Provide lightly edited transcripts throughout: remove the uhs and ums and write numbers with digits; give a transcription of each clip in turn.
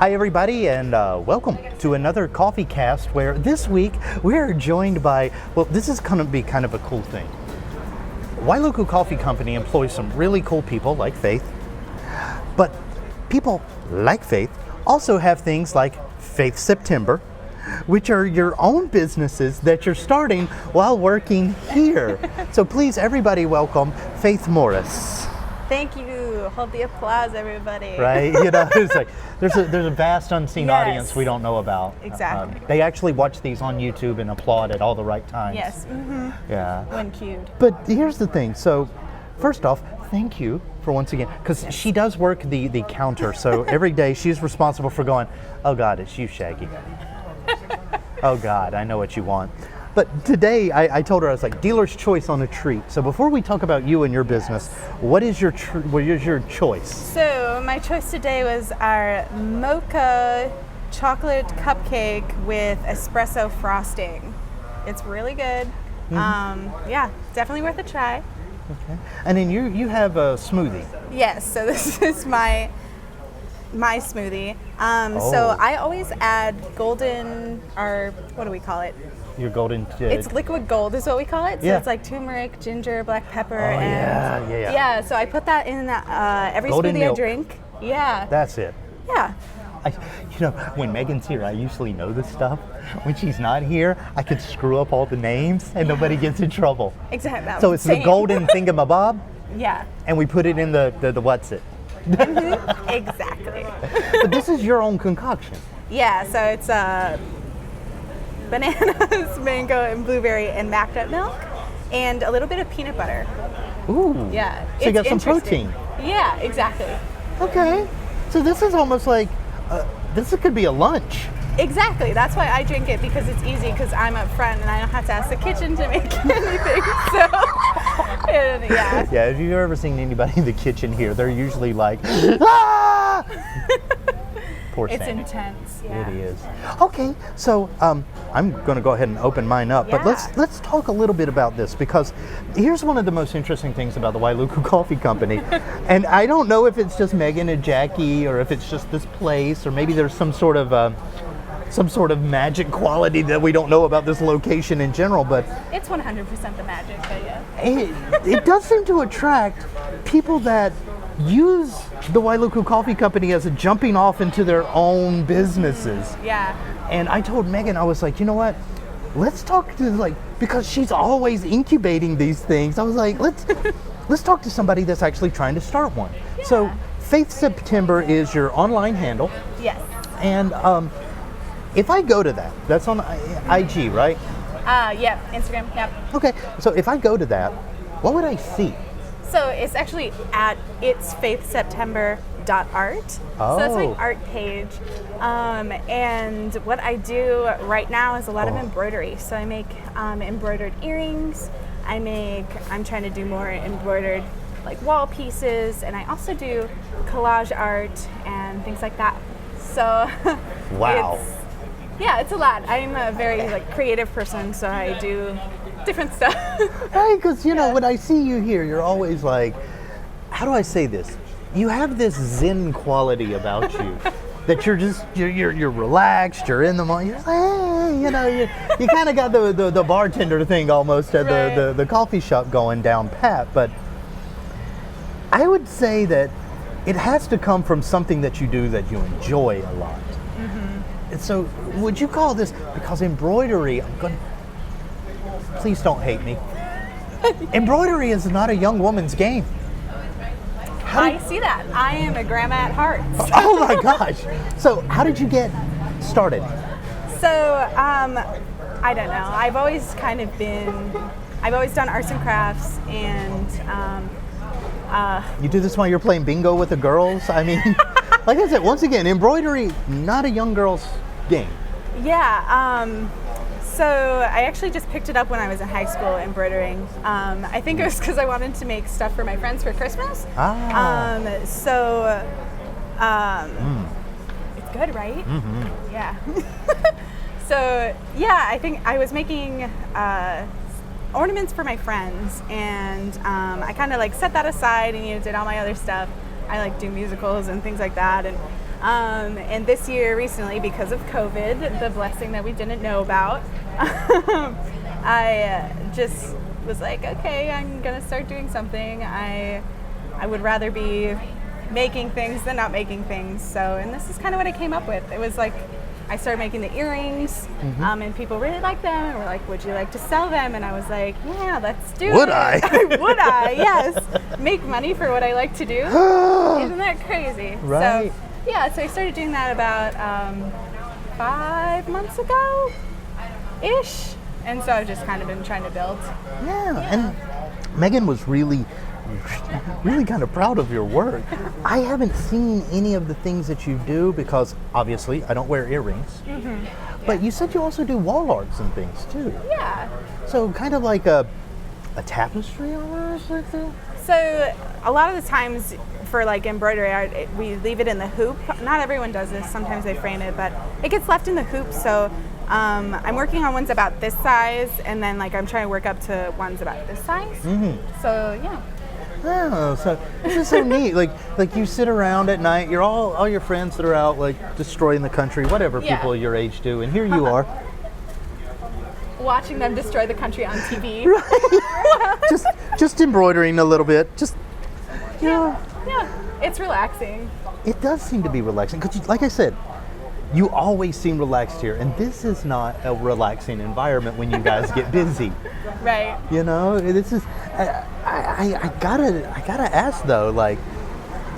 Hi everybody, and welcome to another Coffeecast, where this week we are joined by, well, this is going to be kind of a cool thing. Wailuku Coffee Company employs some really cool people like Faith, but people like Faith also have things like Faith September, which are your own businesses that you're starting while working here. So please, everybody, welcome Faith Morris. Thank you. Hold the applause, everybody. Right? You know, it's like there's a vast unseen audience we don't know about. Exactly. They actually watch these on YouTube and applaud at all the right times. Yes. Mm-hmm. Yeah. When cued. But here's the thing. So, first off, thank you for once again, because she does work the counter. So every day she's responsible for going, oh God, it's you, Shaggy. Oh God, I know what you want. But today, I told her, I was like, dealer's choice on a treat. So before we talk about you and your business, what is your choice? So my choice today was our mocha chocolate cupcake with espresso frosting. It's really good. Mm-hmm. Yeah, definitely worth a try. Okay. And then you have a smoothie. Yes, so this is my smoothie. So I always add golden, or what do we call it? Your golden... It's liquid gold is what we call it. So it's like turmeric, ginger, black pepper, and yeah. So I put that in every golden smoothie milk. I drink. Yeah. That's it. Yeah. When Megan's here, I usually know this stuff. When she's not here, I could screw up all the names and nobody gets in trouble. Exactly. So it's the golden thingamabob. Yeah. And we put it in the what's it. Mm-hmm. Exactly. But this is your own concoction. Yeah. So it's bananas, mango, and blueberry, and macked up milk, and a little bit of peanut butter. Ooh. Yeah. So you got some protein. Yeah, exactly. Okay. So this is almost like, this could be a lunch. Exactly. That's why I drink it, because it's easy, because I'm up front and I don't have to ask the kitchen to make anything. So, yeah. Yeah, if you've ever seen anybody in the kitchen here, they're usually like, ah! Poor It's Sammy. intense. Yeah. It is. Okay, so I'm going to go ahead and open mine up, but let's talk a little bit about this, because here's one of the most interesting things about the Wailuku Coffee Company, and I don't know if it's just Megan and Jackie, or if it's just this place, or maybe there's some sort of magic quality that we don't know about this location in general, but it's 100% the magic, but yeah. It does seem to attract people that use the Wailuku Coffee Company as a jumping off into their own businesses. Yeah. And I told Megan, I was like, you know what? Let's talk to, because she's always incubating these things. I was like, let's talk to somebody that's actually trying to start one. Yeah. So Faith September is your online handle. Yes. And if I go to that's on IG, right? Yeah, Instagram, yep. Okay, so if I go to that, what would I see? So it's actually at itsfaithseptember.art. Oh. So that's my art page. And what I do right now is a lot of embroidery. So I make embroidered earrings. I'm trying to do more embroidered wall pieces, and I also do collage art and things like that. So wow. It's a lot. I'm a very creative person, so I do different stuff. Right, because when I see you here, you're always like, how do I say this? You have this zen quality about you that you're relaxed. You're in the moment. You're like, hey, you kind of got the bartender thing almost at the coffee shop going down pat. But I would say that it has to come from something that you do that you enjoy a lot. Mm-hmm. And so, would you call this, because embroidery? Please don't hate me. Embroidery is not a young woman's game. I see that. I am a grandma at heart. Oh my gosh. So how did you get started? So, I don't know. I've always done arts and crafts, and you do this while you're playing bingo with the girls? I mean, like I said, once again, embroidery, not a young girl's game. Yeah. So I actually just picked it up when I was in high school, embroidering. I think it was because I wanted to make stuff for my friends for Christmas. It's good, right? Mm-hmm. Yeah. So yeah, I think I was making ornaments for my friends, and I kind of set that aside and did all my other stuff. I do musicals and things like that, and And this year, recently, because of COVID, the blessing that we didn't know about, I just was like, okay, I'm gonna start doing something. I would rather be making things than not making things. So, and this is kind of what I came up with. It was like, I started making the earrings, and people really liked them, and were like, would you like to sell them? And I was like, yeah, let's do it. Would I? Would I? Yes. Make money for what I like to do. Isn't that crazy? Right. So, yeah, so I started doing that about 5 months ago-ish. And so I've just kind of been trying to build. Yeah, and Megan was really kind of proud of your work. I haven't seen any of the things that you do because obviously I don't wear earrings. But you said you also do wall arts and things too. Yeah. So kind of like a tapestry almost like that? So a lot of the times for like embroidery art, we leave it in the hoop. Not everyone does this. Sometimes they frame it, but it gets left in the hoop. So I'm working on ones about this size, and then like I'm trying to work up to ones about this size. So yeah. Oh, so this is so neat. Like you sit around at night. You're all your friends that are out like destroying the country, whatever people your age do, and here you are. Watching them destroy the country on TV. Right. just embroidering a little bit. Just yeah, it's relaxing. It does seem to be relaxing because, like I said, you always seem relaxed here, and this is not a relaxing environment when you guys get busy. Right. You know, this is. I gotta ask though, like,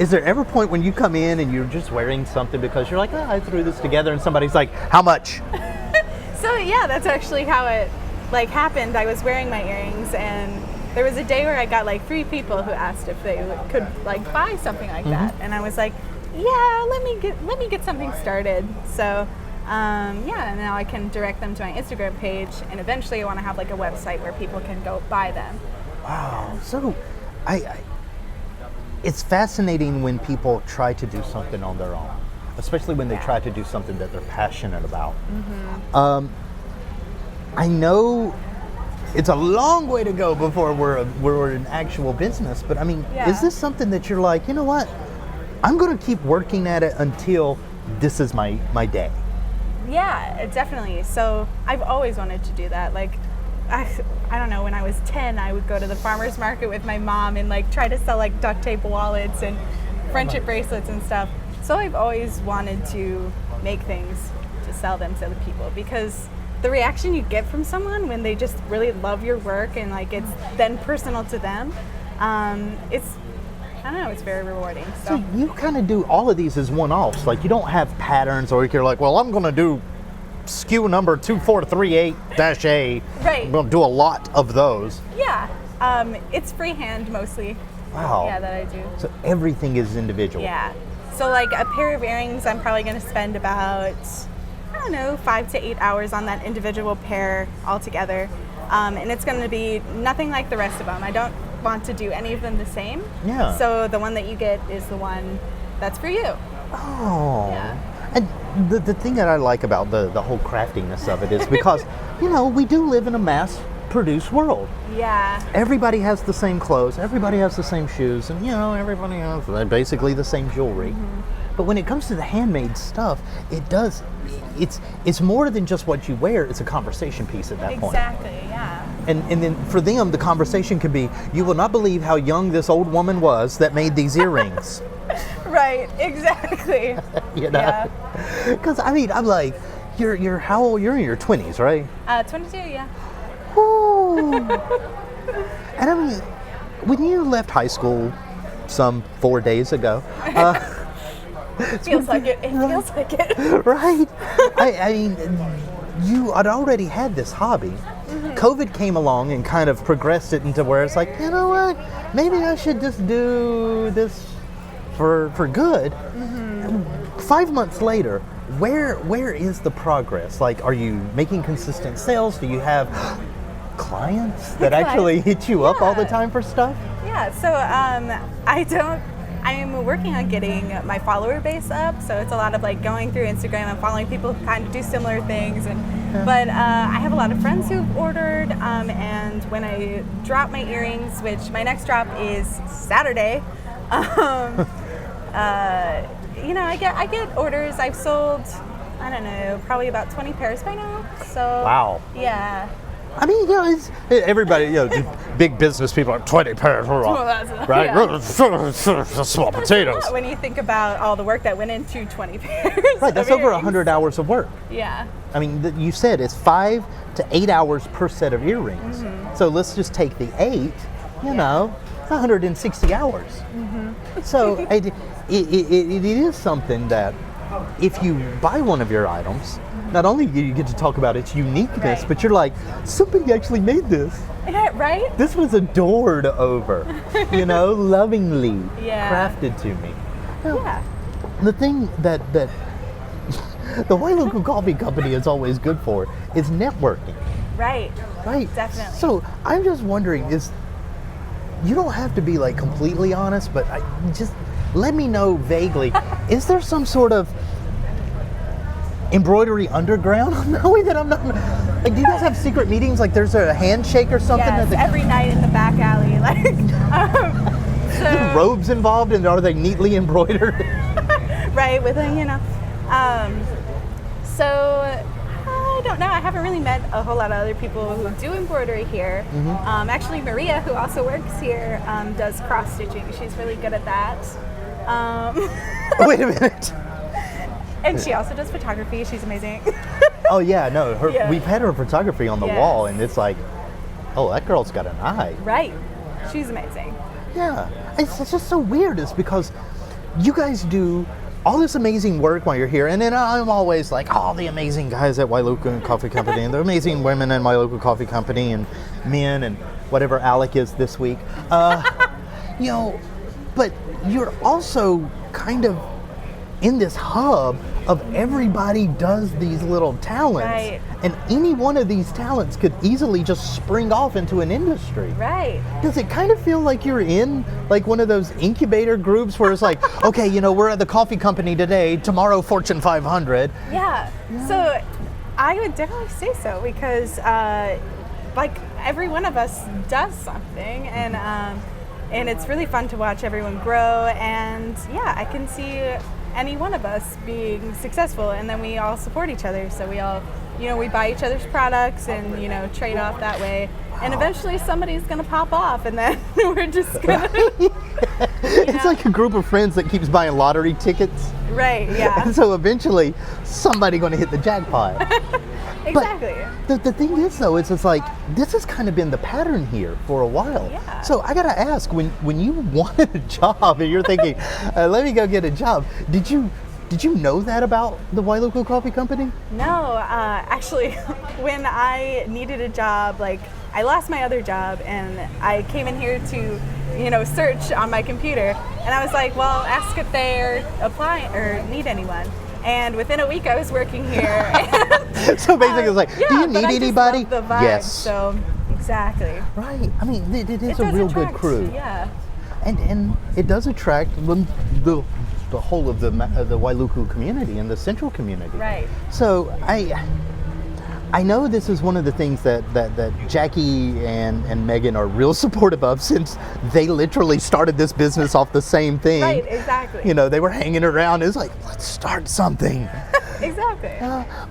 is there ever a point when you come in and you're just wearing something because you're like, oh, I threw this together, and somebody's like, how much? So yeah, that's actually how it like happened. I was wearing my earrings, and there was a day where I got like 3 people who asked if they could like buy something like that, and I was like, yeah, let me get something started. So yeah, and now I can direct them to my Instagram page, and eventually I want to have like a website where people can go buy them. Wow. So it's fascinating when people try to do something on their own, especially when they try to do something that they're passionate about. I know it's a long way to go before we're in actual business, but I mean, is this something that you're like, you know what, I'm going to keep working at it until this is my day? Yeah, definitely. So I've always wanted to do that. Like, I don't know, when I was 10, I would go to the farmer's market with my mom and like try to sell like duct tape wallets and friendship bracelets and stuff. So I've always wanted to make things to sell them to the people, because the reaction you get from someone when they just really love your work and like it's then personal to them, it's, I don't know, it's very rewarding. So you kind of do all of these as one-offs. Like you don't have patterns, or you're like, well, I'm going to do SKU number 2438-A. Right. I'm going to do a lot of those. Yeah. It's freehand mostly. Wow. Yeah, that I do. So everything is individual. Yeah. So like a pair of earrings, I'm probably going to spend about, I don't know, 5 to 8 hours on that individual pair altogether. And it's going to be nothing like the rest of them. I don't want to do any of them the same. Yeah. So the one that you get is the one that's for you. Oh. Yeah. And the thing that I like about the whole craftiness of it is because, you know, we do live in a mass-produced world. Yeah. Everybody has the same clothes, everybody has the same shoes, and, you know, everybody has basically the same jewelry. But when it comes to the handmade stuff, it's more than just what you wear, it's a conversation piece at that point. Exactly, yeah. And then for them, the conversation could be, you will not believe how young this old woman was that made these earrings. Right, exactly. You know? Because, I mean, I'm like, you're how old? You're in your 20s, right? 22, yeah. Ooh. And I mean, when you left high school some 4 days ago, feels like it. It feels like it. Right? I mean, you had already had this hobby. COVID came along and kind of progressed it into where it's like, you know what? Maybe I should just do this for good. 5 months later, where is the progress? Like, are you making consistent sales? Do you have clients that actually hit you up all the time for stuff? Yeah, so I'm working on getting my follower base up, so it's a lot of like going through Instagram and following people who kind of do similar things. But I have a lot of friends who've ordered, and when I drop my earrings, which my next drop is Saturday, I get orders. I've sold, I don't know, probably about 20 pairs by now. So Wow. Yeah. I mean, it's everybody, big business people are 20 pairs, right? Yeah. Small potatoes. When you think about all the work that went into 20 pairs. Right, that's over 100 hours of work. Yeah. I mean, you said it's 5 to 8 hours per set of earrings. So let's just take the 8, it's 160 hours. So it is something that if you buy one of your items, not only do you get to talk about its uniqueness, but you're like, somebody actually made this. Right? This was adored over, lovingly crafted to me. Now, the thing that the Wailuku Coffee Company is always good for is networking. Right. Right. Definitely. So I'm just wondering, you don't have to be like completely honest, but just let me know vaguely, is there some sort of embroidery underground? Knowing that I'm not, like, do you guys have secret meetings? Like there's a handshake or something? Yes, every night in the back alley. So, robes involved, and are they neatly embroidered? Right, with so I don't know. I haven't really met a whole lot of other people who do embroidery here. Actually, Maria, who also works here, does cross stitching. She's really good at that. Wait a minute. And she also does photography. She's amazing. Oh yeah, no, we've had her photography on the wall, and it's like, oh, that girl's got an eye. Right. She's amazing. Yeah, it's just so weird. It's because you guys do all this amazing work while you're here, and then I'm always like, all the amazing guys at Wailuku Coffee Company, and the amazing women in Wailuku Coffee Company, and men, and whatever Alec is this week. But you're also kind of in this hub of everybody does these little talents, right. And any one of these talents could easily just spring off into an industry. Right. Does it kind of feel like you're in like one of those incubator groups where it's like, okay, we're at the coffee company today, tomorrow Fortune 500. Yeah. So I would definitely say so, because like every one of us does something, and it's really fun to watch everyone grow, and I can see any one of us being successful, and then we all support each other. So we all, we buy each other's products and, trade off that way. And eventually somebody's going to pop off, and then we're just going to... It's like a group of friends that keeps buying lottery tickets. Right, yeah. And so eventually somebody's going to hit the jackpot. Exactly. But the thing is, though, it's like, this has kind of been the pattern here for a while. Yeah. So I got to ask, when you wanted a job and you're thinking, let me go get a job, did you know that about the Wailuku Coffee Company? No, actually, when I needed a job, like, I lost my other job, and I came in here to, search on my computer, and I was like, well, ask if they're applying or need anyone. And within a week, I was working here. So basically, it's like, do you need anybody? The vibe, yes. So exactly. Right. I mean, it is a real good crew. Yeah. And it does attract the whole of the Wailuku community and the central community. Right. So I know this is one of the things that Jackie and Megan are real supportive of, since they literally started this business off the same thing. Right, exactly. They were hanging around. It's like, let's start something. Exactly.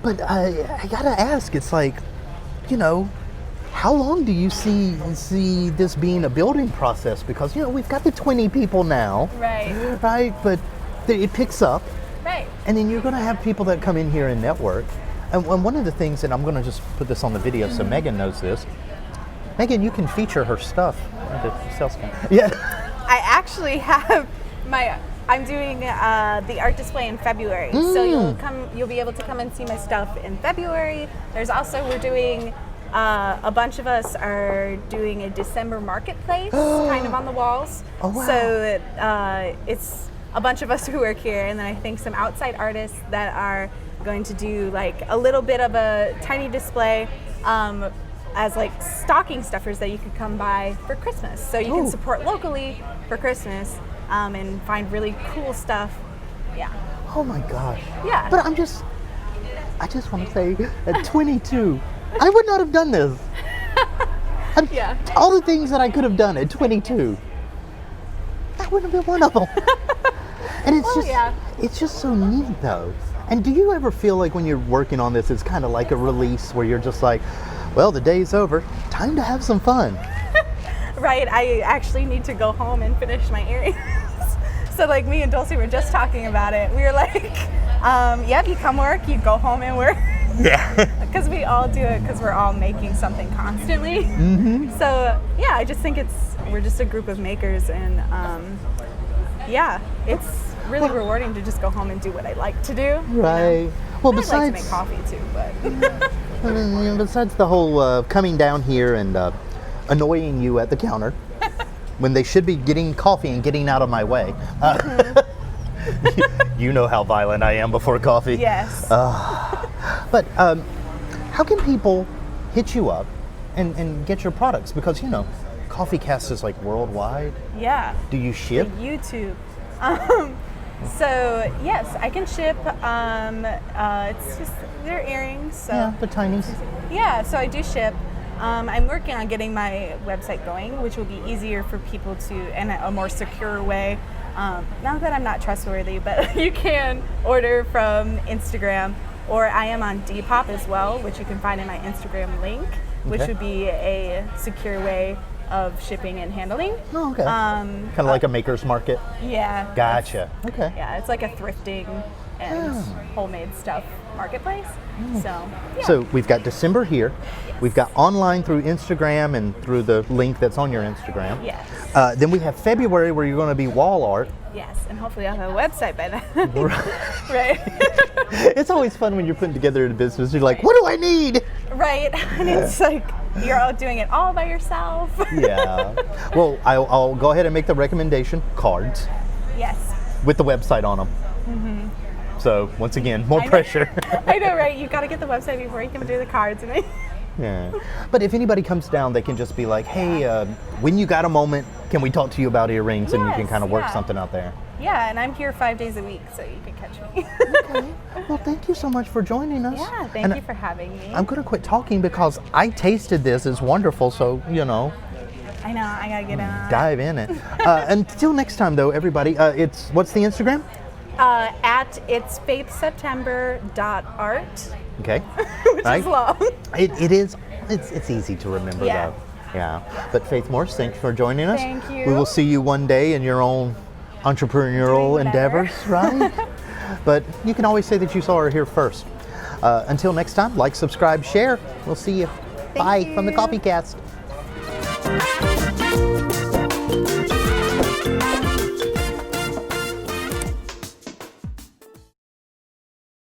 But I gotta ask, it's like, how long do you see this being a building process? Because, we've got the 20 people now. Right. Right, but it picks up. Right. And then you're gonna have people that come in here and network. And one of the things, and I'm going to just put this on the video so Megan knows this. Megan, you can feature her stuff. Yeah. I actually have I'm doing the art display in February. So you'll be able to come and see my stuff in February. There's also, we're doing, a bunch of us are doing a December marketplace kind of on the walls. Oh, wow. So it's a bunch of us who work here, and then I think some outside artists that are going to do like a little bit of a tiny display as like stocking stuffers that you could come by for Christmas. So you can support locally for Christmas and find really cool stuff. Yeah. Oh my gosh. Yeah. But I just want to say, at 22, I would not have done this. Yeah. All the things that I could have done at 22, that wouldn't have been one of them. And it's Well, just, yeah. it's just so neat though. And do you ever feel like when you're working on this, it's kind of like a release where you're just like, well, the day's over, time to have some fun. Right, I actually need to go home and finish my earrings. So like me and Dulcie were just talking about it. We were like, yep, you come work, you go home and work. Yeah. Because we all do it because we're all making something constantly. So yeah, I just think we're just a group of makers, and yeah, it's really rewarding to just go home and do what I like to do. Right. You know? Well, I besides like to make coffee too, but besides the whole coming down here and annoying you at the counter when they should be getting coffee and getting out of my way. You know how violent I am before coffee. yes. But how can people hit you up and get your products? Because, you know, Coffeecast is like worldwide. Yeah. Do you ship? YouTube. So yes, I can ship. It's just they're earrings. So Yeah, the tinies. yeah, so I do ship. I'm working on getting my website going, which will be easier for people to, and a more secure way. Not that I'm not trustworthy, but you can order from Instagram, or I am on Depop as well, which you can find in my Instagram link, which Okay. would be a secure way of shipping and handling. Oh, okay. Kind of like a maker's market. Yeah. Gotcha. Okay. Yeah, it's like a thrifting and homemade stuff marketplace. So, yeah. So we've got December here. We've got online through Instagram and through the link that's on your Instagram. Yes. Then we have February where you're going to be wall art. Yes, and hopefully I'll have a website by then. Right. It's always fun when you're putting together a business. You're like, what do I need? Right. And it's like you're all doing it all by yourself. Yeah. Well, I'll go ahead and make the recommendation. Cards Yes. with the website on them. So once again, more I know. pressure. I know, right? You got to get the website before you can do the cards. And Yeah. But if anybody comes down, they can just be like, hey, when you got a moment, can we talk to you about earrings? And you can Yes, kind of work yeah. something out there. yeah, and I'm here 5 days a week, so you can catch me. Okay. Well, thank you so much for joining us. Yeah, thank And you for having me. I'm going to quit talking because I tasted this. It's wonderful. So, you know, I know, I got to get on. dive in it. Until next time, though, everybody, what's the Instagram? At itsfaithseptember.art, Okay. which is long. It is. It's easy to remember, Yeah. though. Yeah. But Faith Morse, thanks for joining us. Thank you. We will see you one day in your own entrepreneurial Doing whatever. endeavors, right? But you can always say that you saw her here first. Until next time, like, subscribe, share. We'll see you. Bye you. from the Coffeecast.